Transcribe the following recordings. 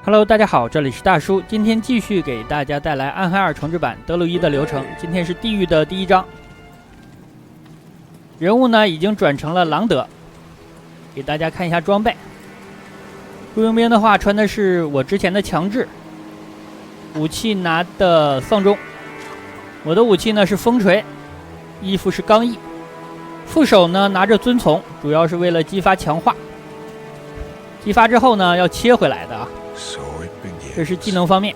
Hello， 大家好，这里是大叔，今天继续给大家带来《暗黑2重置版德鲁伊的流程。今天是地狱的第1章，人物呢已经转成了朗德，给大家看一下装备。雇佣兵的话穿的是我之前的强制，武器拿的丧钟，我的武器呢是风锤，衣服是刚毅，副手呢拿着遵从，主要是为了激发强化。激发之后呢要切回来的啊。这是技能方面。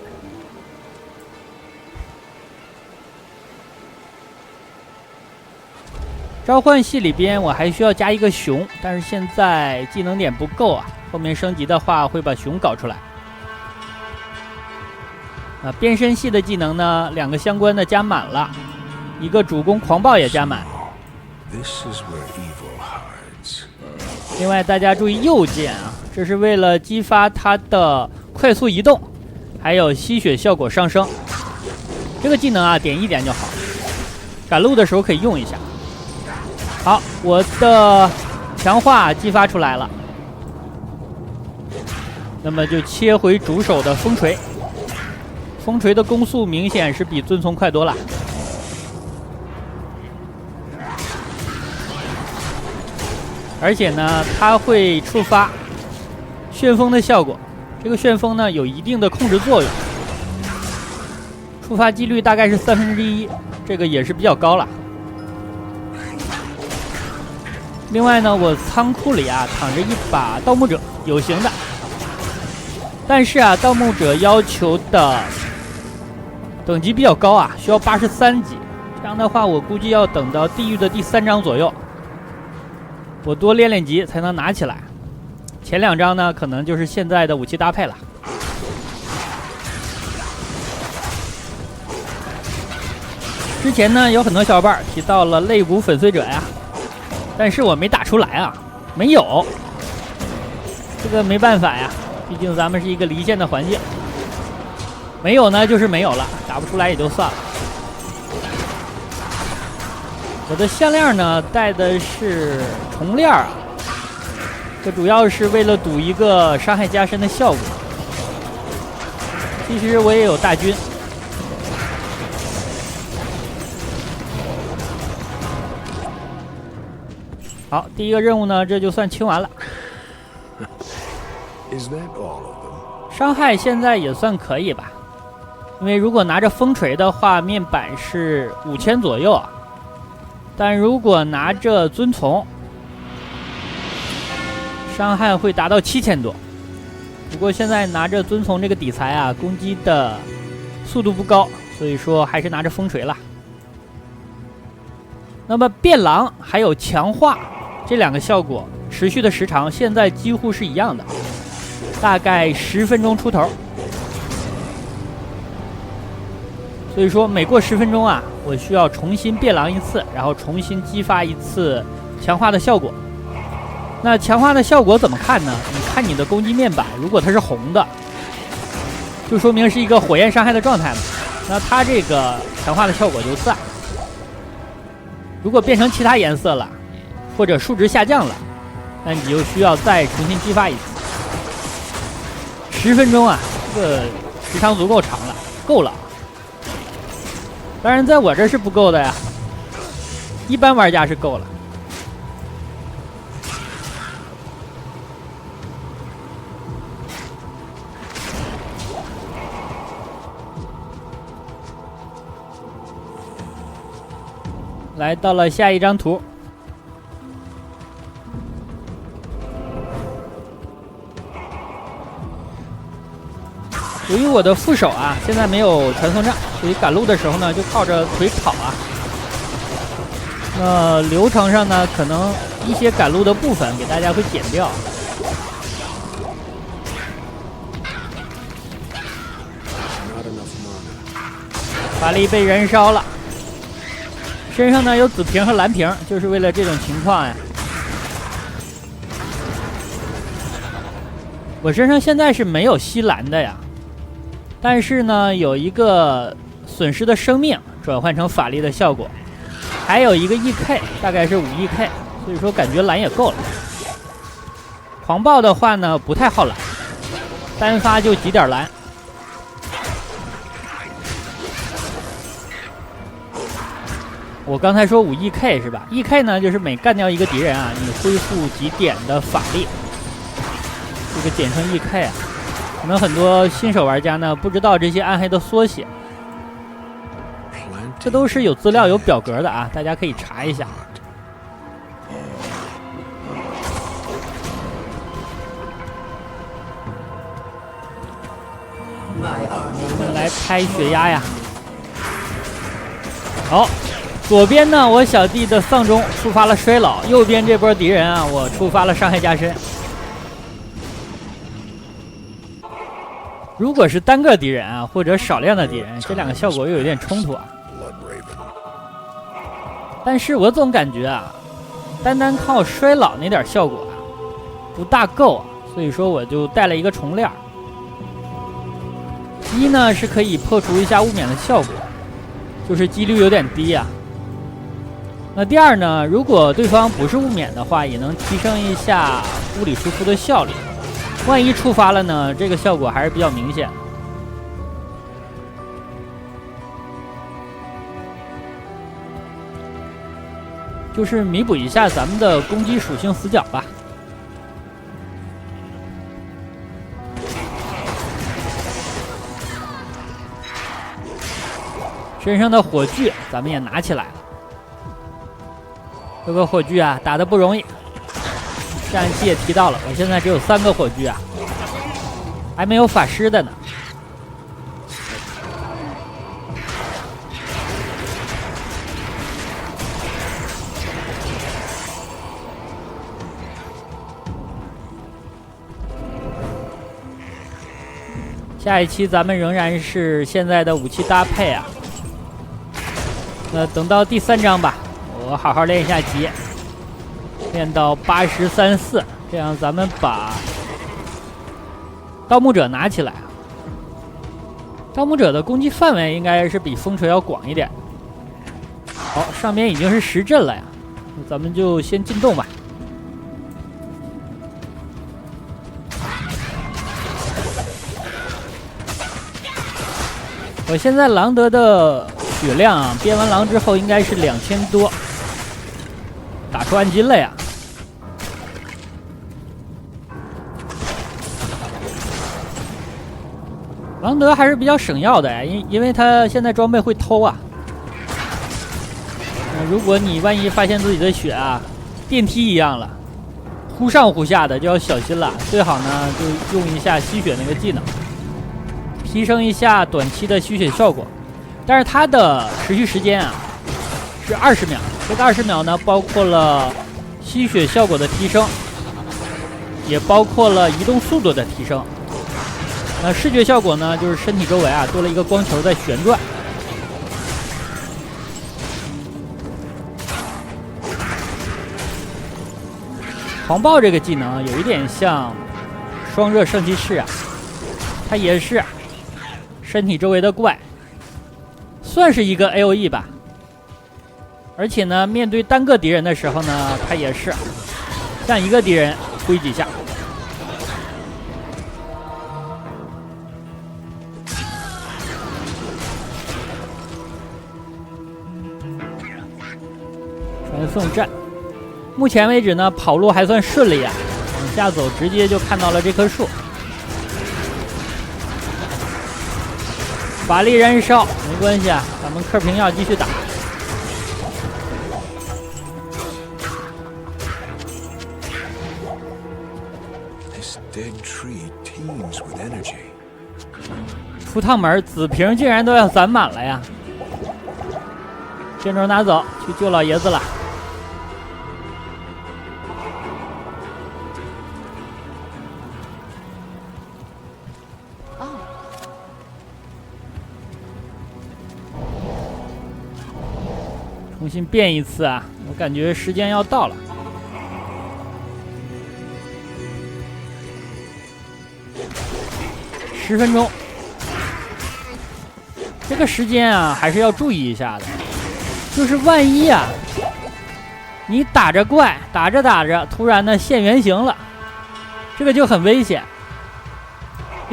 召唤系里边我还需要加一个熊，但是现在技能点不够啊，后面升级的话会把熊搞出来。变身系的技能呢，2个相关的加满了，一个主攻狂暴也加满。另外大家注意右键啊，这是为了激发它的快速移动，还有吸血效果上升。这个技能啊，点1点就好，赶路的时候可以用一下。好，我的强化激发出来了，那么就切回主手的风锤。风锤的攻速明显是比遵从快多了。而且呢，它会触发旋风的效果。这个旋风呢有一定的控制作用，触发几率大概是1/3，这个也是比较高了。另外呢，我仓库里啊躺着一把盗墓者，有形的，但是啊，盗墓者要求的等级比较高啊，需要83级，这样的话我估计要等到地狱的第3章左右，我多练练级才能拿起来。前2章呢，可能就是现在的武器搭配了。之前呢，有很多小伙伴提到了肋骨粉碎者呀，但是我没打出来啊，没有，这个没办法呀，毕竟咱们是一个离线的环境，没有呢就是没有了，打不出来也就算了。我的项链呢戴的是重链啊。这主要是为了赌一个伤害加深的效果。其实我也有大军。好，第一个任务呢，这就算清完了。伤害现在也算可以吧，因为如果拿着风锤的话，面板是5000左右啊，但如果拿着遵从，伤害会达到7000多，不过现在拿着遵从这个底材啊，攻击的速度不高，所以说还是拿着风锤了。那么变狼还有强化这2个效果持续的时长现在几乎是一样的，大概10分钟出头。所以说每过10分钟啊，我需要重新变狼一次，然后重新激发一次强化的效果。那强化的效果怎么看呢？你看你的攻击面板，如果它是红的，就说明是一个火焰伤害的状态嘛，那它这个强化的效果就在。如果变成其他颜色了，或者数值下降了，那你就需要再重新激发一次。10分钟啊，这个时长足够长了，够了。当然在我这是不够的呀，一般玩家是够了。来到了下一张图，由于我的副手啊现在没有传送杖，所以赶路的时候呢就靠着腿跑啊。那流程上呢，可能一些赶路的部分给大家会剪掉。法力被燃烧了。身上呢有紫瓶和蓝瓶，就是为了这种情况呀。我身上现在是没有吸蓝的呀，但是呢有一个损失的生命转换成法力的效果，还有一个 EK， 大概是5 EK， 所以说感觉蓝也够了。狂暴的话呢不太耗蓝，单发就几点蓝。我刚才说5 EK 是吧 ？EK 呢，就是每干掉一个敌人啊，你恢复几点的法力，这个简称 EK 啊。可能很多新手玩家呢不知道这些暗黑的缩写，这都是有资料有表格的啊，大家可以查一下。我们来开血压呀。好。左边呢，我小弟的丧钟触发了衰老；右边这波敌人啊，我触发了伤害加深。如果是单个敌人啊，或者少量的敌人，这两个效果又有点冲突啊。但是我总感觉啊，单单靠衰老那点效果啊，不大够啊，所以说我就带了一个重链。一呢是可以破除一下物免的效果，就是几率有点低啊。那第二呢，如果对方不是物免的话，也能提升一下物理输出的效率。万一触发了呢，这个效果还是比较明显。就是弥补一下咱们的攻击属性死角吧。身上的火炬咱们也拿起来了。这个火炬啊，打得不容易。上一期也提到了，我现在只有3个火炬啊，还没有法师的呢。下一期咱们仍然是现在的武器搭配啊。那等到第3章吧。我好好练一下级，练到83、4，这样咱们把盗墓者拿起来。盗墓者的攻击范围应该是比风锤要广一点。好，上边已经是10阵了呀，咱们就先进洞吧。我现在狼德的血量啊，变完狼之后应该是2000多。打出暗金了呀！狼德还是比较省药的呀，因为他现在装备会偷啊。如果你万一发现自己的血啊，电梯一样了，忽上忽下的就要小心了。最好呢就用一下吸血那个技能，提升一下短期的吸血效果。但是它的持续时间啊是20秒。这个20秒呢，包括了吸血效果的提升，也包括了移动速度的提升。那视觉效果呢，就是身体周围啊多了一个光球在旋转。狂暴这个技能有一点像双热圣骑士啊，它也是身体周围的怪，算是一个 AOE 吧。而且呢，面对单个敌人的时候呢，他也是像一个敌人挥几下。传送战，目前为止呢，跑路还算顺利啊，往下走直接就看到了这棵树。法力燃烧没关系啊，咱们克平要继续打。出趟门，紫瓶竟然都要攒满了呀！卷轴拿走，去救老爷子了。重新变一次啊！我感觉时间要到了。10分钟，这个时间啊，还是要注意一下的。就是万一啊，你打着怪，打着打着，突然呢现原形了，这个就很危险。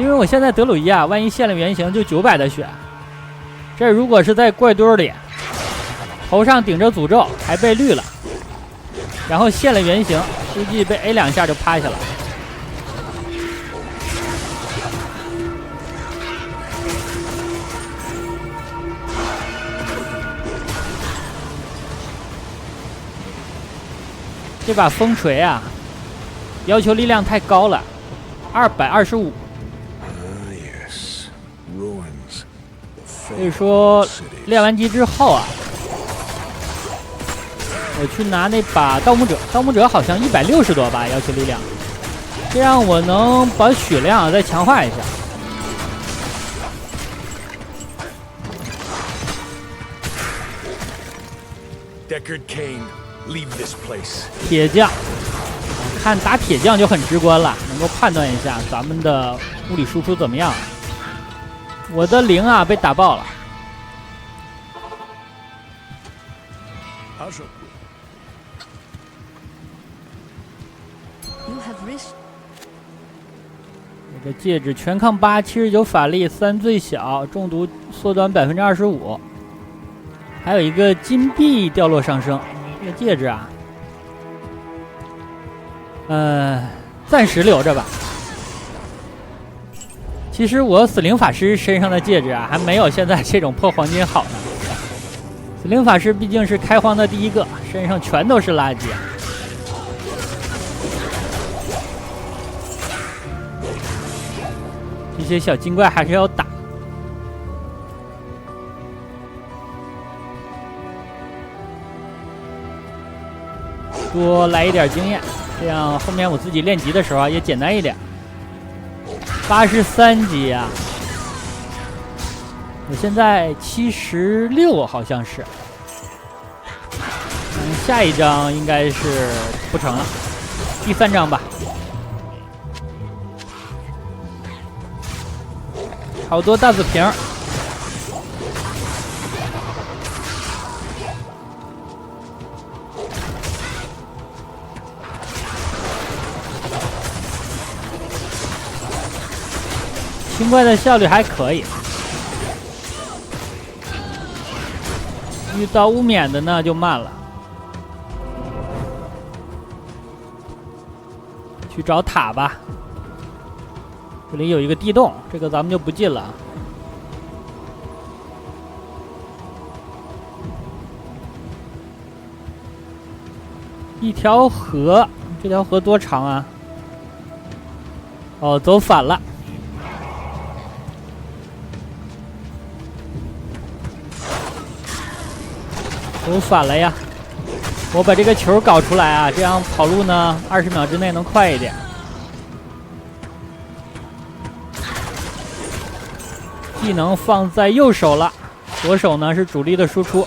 因为我现在德鲁伊啊，万一现了原形就900的血，这如果是在怪堆里，头上顶着诅咒还被绿了，然后现了原形，估计被 A 2下就趴下了。这把风锤啊，要求力量太高了，225。所以说练完级之后啊，我去拿那把盗墓者，盗墓者好像160多吧，要求力量，这样我能把血量再强化一下。铁匠，看打铁匠就很直观了，能够判断一下咱们的物理输出怎么样。我的0啊被打爆了。这个戒指全抗8， 79法力，3最小，中毒缩短25%，还有一个金币掉落上升。这个戒指啊，暂时留着吧。其实我死灵法师身上的戒指啊，还没有现在这种破黄金好呢。死灵法师毕竟是开荒的第一个，身上全都是垃圾。这些小精怪还是要打。多来一点经验，这样后面我自己练级的时候啊也简单一点。83级啊，我现在76好像是。下一章应该是不成了，第3章吧。好多大紫瓶。清怪的效率还可以，遇到污冕的呢就慢了。去找塔吧，这里有一个地洞，这个咱们就不进了。一条河，这条河多长啊？哦，走反了。走反了呀！我把这个球搞出来啊，这样跑路呢20秒之内能快一点。技能放在右手了，左手呢是主力的输出，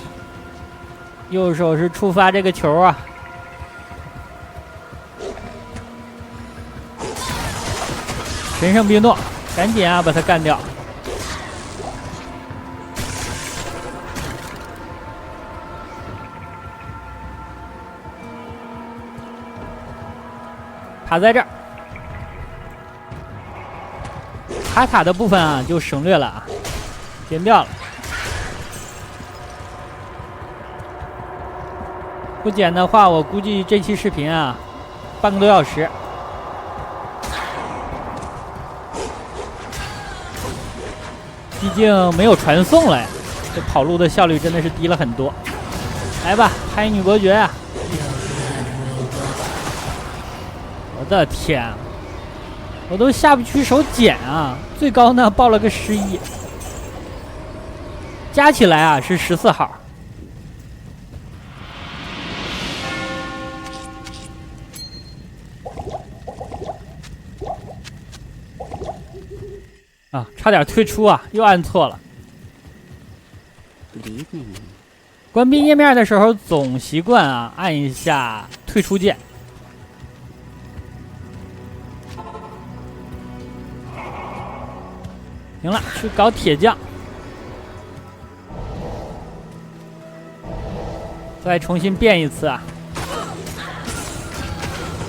右手是触发这个球啊。神圣冰冻，赶紧啊把它干掉！塔在这儿，卡塔的部分啊就省略了啊，减掉了。不减的话，我估计这期视频啊，半个多小时。毕竟没有传送了呀，这跑路的效率真的是低了很多。来吧，拍女伯爵呀！我的天，我都下不去手捡啊！最高呢报了个11，加起来啊是14号。啊，差点退出啊，又按错了。关闭页面的时候总习惯啊按一下退出键。行了，去搞铁匠，再重新变一次啊！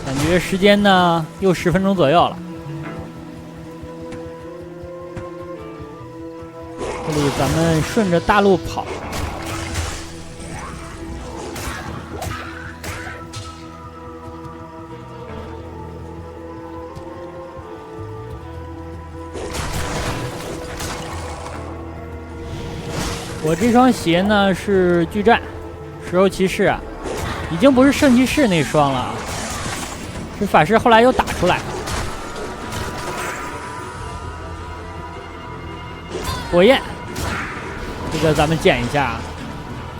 感觉时间呢又10分钟左右了。这里咱们顺着大路跑。我这双鞋呢是巨战石油骑士啊，已经不是圣骑士那双了啊，这法师后来又打出来。火焰，这个咱们捡一下啊。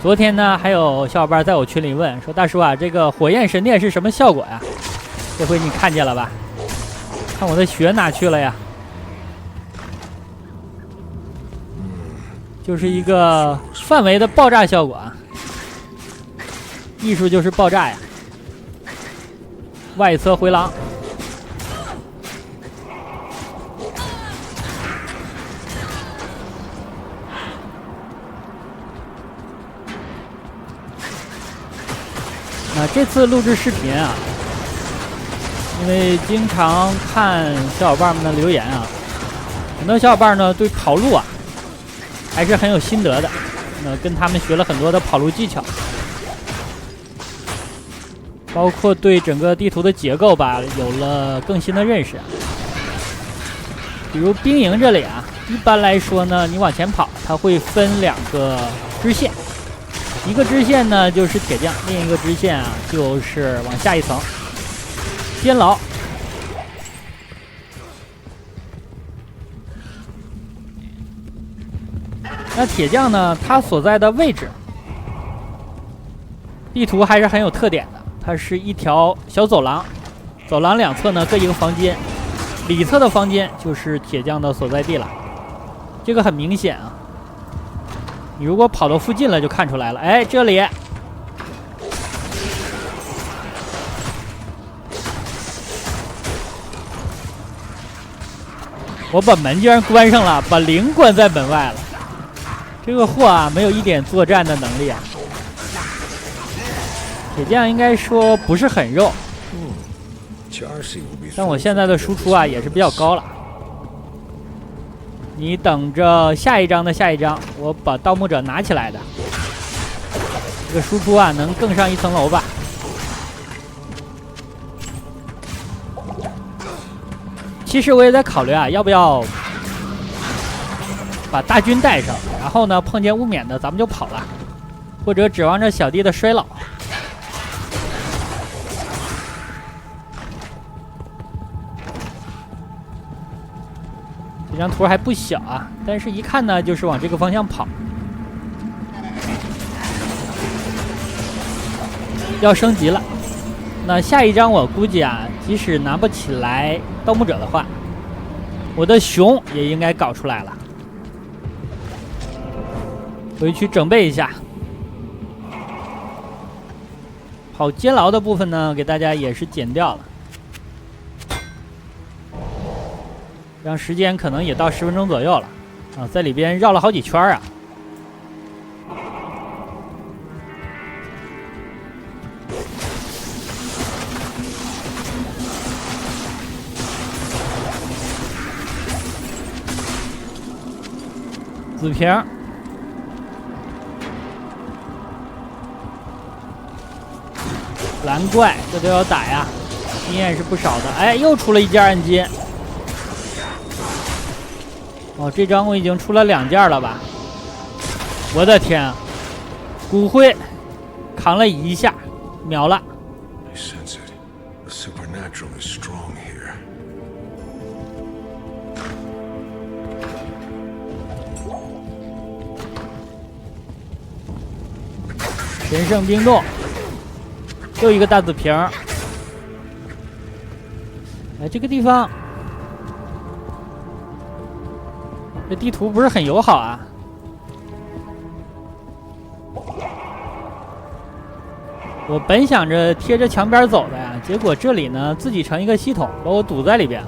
昨天呢，还有小伙伴在我群里问说：“大叔啊，这个火焰神殿是什么效果呀？”这回你看见了吧？看我的血哪去了呀？就是一个范围的爆炸效果啊！艺术就是爆炸呀！外侧回廊，那这次录制视频啊，因为经常看小伙伴们的留言啊，很多小伙伴呢对跑路啊还是很有心得的，跟他们学了很多的跑路技巧，包括对整个地图的结构吧有了更新的认识。比如兵营这里啊，一般来说呢，你往前跑，它会分2个支线，一个支线呢就是铁匠，另一个支线啊就是往下一层监牢。那铁匠呢，它所在的位置，地图还是很有特点的。它是一条小走廊，走廊2侧呢各一个房间，里侧的房间就是铁匠的所在地了。这个很明显啊，你如果跑到附近了就看出来了。哎，这里我把门居然关上了，把灵关在门外了。这个货啊，没有一点作战的能力啊！铁匠应该说不是很肉，但我现在的输出啊也是比较高了。你等着下一章的下一章，我把盗墓者拿起来的，这个输出啊能更上一层楼吧。其实我也在考虑啊，要不要把大军带上，然后呢碰见雾冕的咱们就跑了，或者指望着小弟的衰老。这张图还不小啊，但是一看呢就是往这个方向跑。要升级了，那下一章我估计啊，即使拿不起来盗墓者的话，我的熊也应该搞出来了。回去准备一下。跑监牢的部分呢，给大家也是剪掉了，这样时间可能也到10分钟左右了啊，在里边绕了好几圈啊。紫瓶。蓝怪，这都要打呀，经验是不少的。哎，又出了一件暗金。哦，这张我已经出了2件了吧？我的天啊！骨灰扛了1下，秒了。神圣冰冻。又一个大紫瓶。哎，这个地方，这地图不是很友好啊。我本想着贴着墙边走的呀，结果这里呢自己成一个系统，把我堵在里边。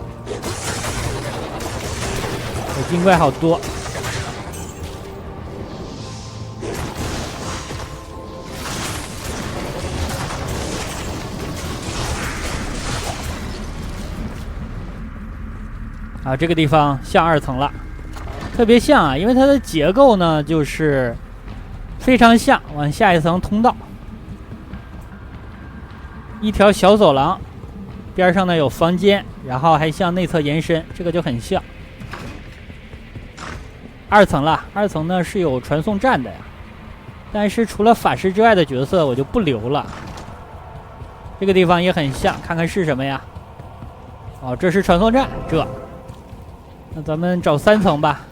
这精怪好多。啊，这个地方向2层了。特别像啊，因为它的结构呢就是非常像，往下一层通道，一条小走廊，边上呢有房间，然后还向内侧延伸，这个就很像。2层了，2层呢是有传送站的呀，但是除了法师之外的角色我就不留了。这个地方也很像，看看是什么呀？哦，这是传送站，这。那咱们找3层吧。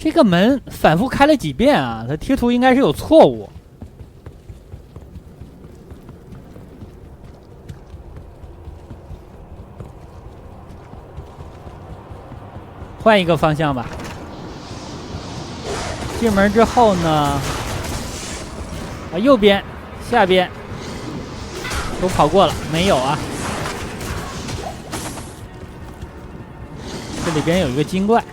这个门反复开了几遍啊，它贴图应该是有错误。换一个方向吧。进门之后呢，右边、下边都跑过了，没有啊。这里边有一个精怪，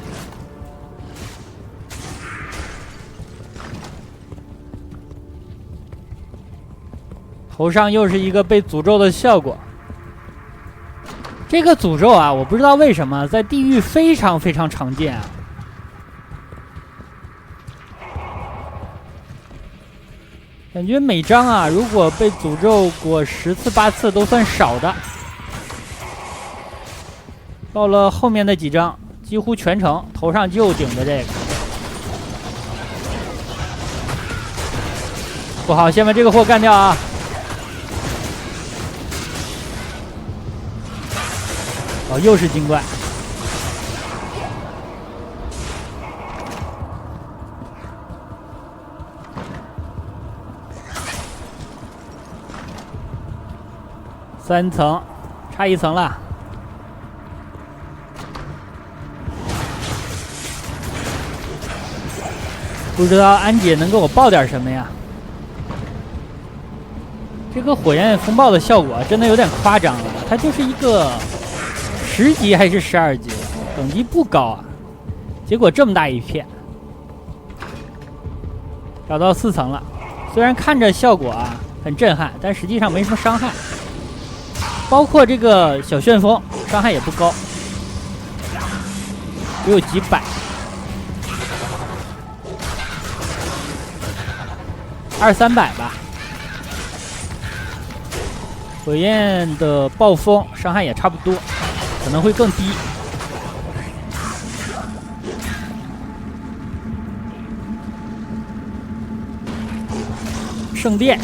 头上又是一个被诅咒的效果。这个诅咒啊，我不知道为什么在地狱非常非常常见啊。感觉每张啊，如果被诅咒过10次8次都算少的，到了后面的几张，几乎全程头上就顶着这个。不好，先把这个货干掉啊！哦，又是精怪。3层，差1层了。不知道安姐能给我爆点什么呀？这个火焰风暴的效果真的有点夸张了，它就是一个10级还是12级，等级不高啊，结果这么大一片。找到4层了，虽然看着效果啊很震撼，但实际上没什么伤害。包括这个小旋风，伤害也不高，只有几百。200-300吧。火焰的暴风伤害也差不多，可能会更低。圣殿，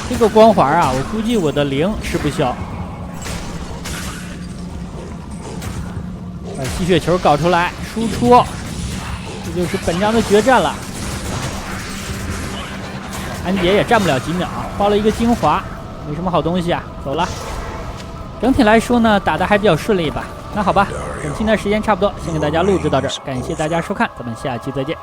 这个光环啊，我估计我的灵吃不消。把吸血球搞出来，输出，这就是本章的决战了。安杰也站不了几秒，爆了一个精华，没什么好东西啊，走了。整体来说呢，打得还比较顺利吧。那好吧，本期的时间差不多，先给大家录制到这儿，感谢大家收看，咱们下期再见。